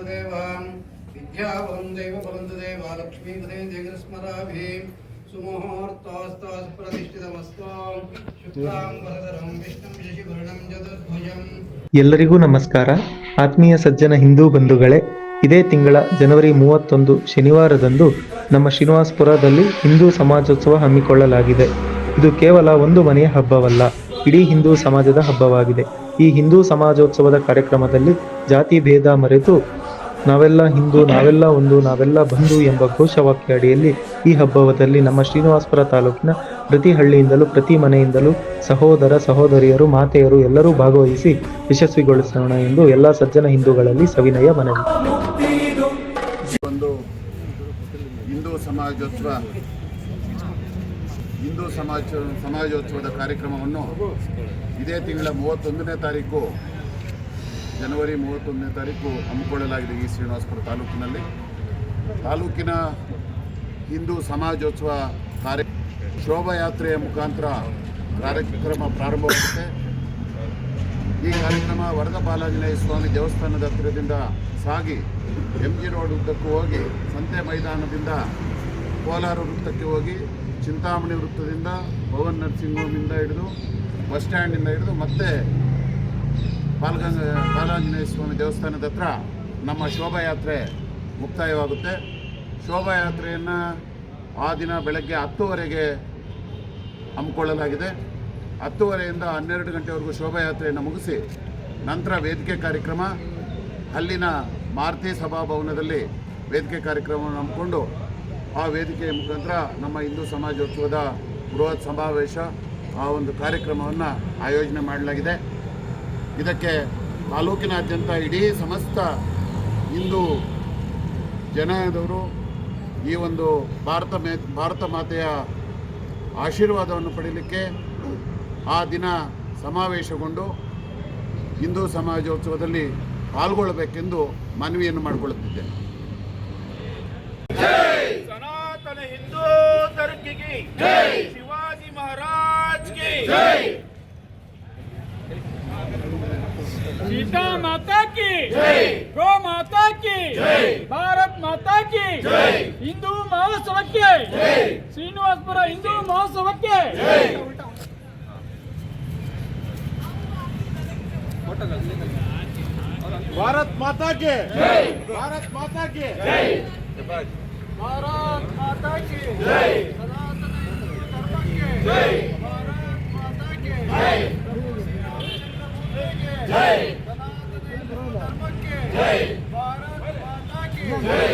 देव विद्यावहं देवबलं देव लक्ष्मीपदे जगस्मराभि सुमुहूर्तोस्तास् प्रतिष्ठितमस्तु शुक्लां वरदरं विष्णुं शशिवर्णं चतुर्भुजं। ಎಲ್ಲರಿಗೂ ನಮಸ್ಕಾರ. ಆತ್ಮೀಯ ಸಜ್ಜನ ಹಿಂದೂ ಬಂಧುಗಳೇ, ಇದೇ ತಿಂಗಳ ಜನವರಿ 31 ಶನಿವಾರದಂದು ನಮ್ಮ ಶ್ರೀನಿವಾಸಪುರದಲ್ಲಿ ಹಿಂದೂ ಸಮಾಜೋತ್ಸವ ಹಮ್ಮಿಕೊಳ್ಳಲಾಗಿದೆ. ಇದು ಕೇವಲ ಒಂದು ಮನೆಯ ಹಬ್ಬವಲ್ಲ, ಇಡೀ ಹಿಂದೂ ಸಮಾಜದ ಹಬ್ಬವಾಗಿದೆ. ಈ ಹಿಂದೂ ಸಮಾಜೋತ್ಸವದ ಕಾರ್ಯಕ್ರಮದಲ್ಲಿ ಜಾತಿ ಭೇದ ಮರೆತು ನಾವೆಲ್ಲ ಹಿಂದೂ, ನಾವೆಲ್ಲ ಒಂದು, ನಾವೆಲ್ಲ ಬಂಧು ಎಂಬ ಘೋಷವಾಕ್ಯ ಅಡಿಯಲ್ಲಿ ಈ ಹಬ್ಬದಲ್ಲಿ ನಮ್ಮ ಶ್ರೀನಿವಾಸಪುರ ತಾಲೂಕಿನ ಪ್ರತಿ ಹಳ್ಳಿಯಿಂದಲೂ ಪ್ರತಿ ಮನೆಯಿಂದಲೂ ಸಹೋದರ ಸಹೋದರಿಯರು ಮಾತೆಯರು ಎಲ್ಲರೂ ಭಾಗವಹಿಸಿ ಯಶಸ್ವಿಗೊಳಿಸೋಣ ಎಂದು ಎಲ್ಲ ಸಜ್ಜನ ಹಿಂದೂಗಳಲ್ಲಿ ಸವಿನಯ ಮನವಿ. ಒಂದು ಹಿಂದೂ ಸಮಾಜೋತ್ಸವದ ಕಾರ್ಯಕ್ರಮವನ್ನು ಇದೇ ತಿಂಗಳ 31ನೇ ತಾರೀಕು ಜನವರಿ 31ನೇ ತಾರೀಕು ಹಮ್ಮಿಕೊಳ್ಳಲಾಗಿದೆ. ಈ ಶ್ರೀನಿವಾಸಪುರ ತಾಲೂಕಿನ ಹಿಂದೂ ಸಮಾಜೋತ್ಸವ ಶೋಭಾಯಾತ್ರೆಯ ಮುಖಾಂತರ ಕಾರ್ಯಕ್ರಮ ಪ್ರಾರಂಭವಾಗುತ್ತೆ. ಈ ಕಾರ್ಯಕ್ರಮ ವರದ ಬಾಲಾಂಜನೇಯ ಸ್ವಾಮಿ ದೇವಸ್ಥಾನದ ಹತ್ತಿರದಿಂದ ಸಾಗಿ MG ರೋಡ್ ಉದ್ದಕ್ಕೂ ಹೋಗಿ ಸಂತೆ ಮೈದಾನದಿಂದ ಕೋಲಾರ ವೃತ್ತಕ್ಕೆ ಹೋಗಿ ಚಿಂತಾಮಣಿ ವೃತ್ತದಿಂದ ಭವನ್ ನರ್ಸಿಂಗ್ ಹೋಮಿಂದ ಹಿಡಿದು ಬಸ್ ಸ್ಟ್ಯಾಂಡಿಂದ ಹಿಡಿದು ಮತ್ತೆ ಬಾಲಾಂಜನೇಯ ಸ್ವಾಮಿ ದೇವಸ್ಥಾನದ ಹತ್ರ ನಮ್ಮ ಶೋಭಾಯಾತ್ರೆ ಮುಕ್ತಾಯವಾಗುತ್ತೆ. ಶೋಭಾಯಾತ್ರೆಯನ್ನು ಆ ದಿನ ಬೆಳಗ್ಗೆ 10:00ವರೆಗೆ ಹಮ್ಮಿಕೊಳ್ಳಲಾಗಿದೆ. 10:30ಯಿಂದ 12 ಗಂಟೆವರೆಗೂ ಶೋಭಾಯಾತ್ರೆಯನ್ನು ಮುಗಿಸಿ ನಂತರ ವೇದಿಕೆ ಕಾರ್ಯಕ್ರಮ ಅಲ್ಲಿನ ಮಾರುತಿ ಸಭಾಭವನದಲ್ಲಿ ವೇದಿಕೆ ಕಾರ್ಯಕ್ರಮವನ್ನು ಹಮ್ಮಿಕೊಂಡು ಆ ವೇದಿಕೆಯ ಮುಖಾಂತರ ನಮ್ಮ ಹಿಂದೂ ಸಮಾಜೋತ್ಸವದ ಬೃಹತ್ ಸಮಾವೇಶ ಆ ಒಂದು ಕಾರ್ಯಕ್ರಮವನ್ನು ಆಯೋಜನೆ ಮಾಡಲಾಗಿದೆ. ಇದಕ್ಕೆ ತಾಲೂಕಿನಾದ್ಯಂತ ಇಡೀ ಸಮಸ್ತ ಹಿಂದೂ ಜನಾಂಗದವರು ಈ ಒಂದು ಭಾರತ ಮಾತೆಯ ಆಶೀರ್ವಾದವನ್ನು ಪಡೆಯಲಿಕ್ಕೆ ಆ ದಿನ ಸಮಾವೇಶಗೊಂಡು ಹಿಂದೂ ಸಮಾಜೋತ್ಸವದಲ್ಲಿ ಪಾಲ್ಗೊಳ್ಳಬೇಕೆಂದು ಮನವಿಯನ್ನು ಮಾಡಿಕೊಳ್ಳುತ್ತಿದ್ದೇನೆ. ಸನಾತನ ಹಿಂದೂ ಧರ್ಮಕ್ಕೆ ಜೈ, ಶಿವಾಜಿ ಮಹಾರಾಜ್ की जय, सीता माता की जय, गौ माता की जय, भारत माता की जय, हिंदू महोत्सव के जय, श्रीनिवासपुर हिंदू महोत्सव के जय, भारत माता के जय, भारत माता के जय, भारत माता की जय, सनातन हिंदू धर्म के जय, भारत माता के जय, जय, सनातन हिंदू धर्म के जय, भारत माता की जय,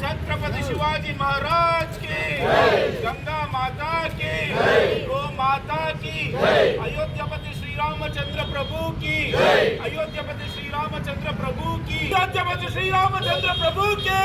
छत्रपति शिवाजी महाराज की जय, गंगा माता की जय, गौ माता की जय, अयोध्यापति श्री रामचंद्र प्रभु की जय, अयोध्यापति श्री रामचंद्र प्रभु की, अयोध्यापति श्री रामचंद्र प्रभु की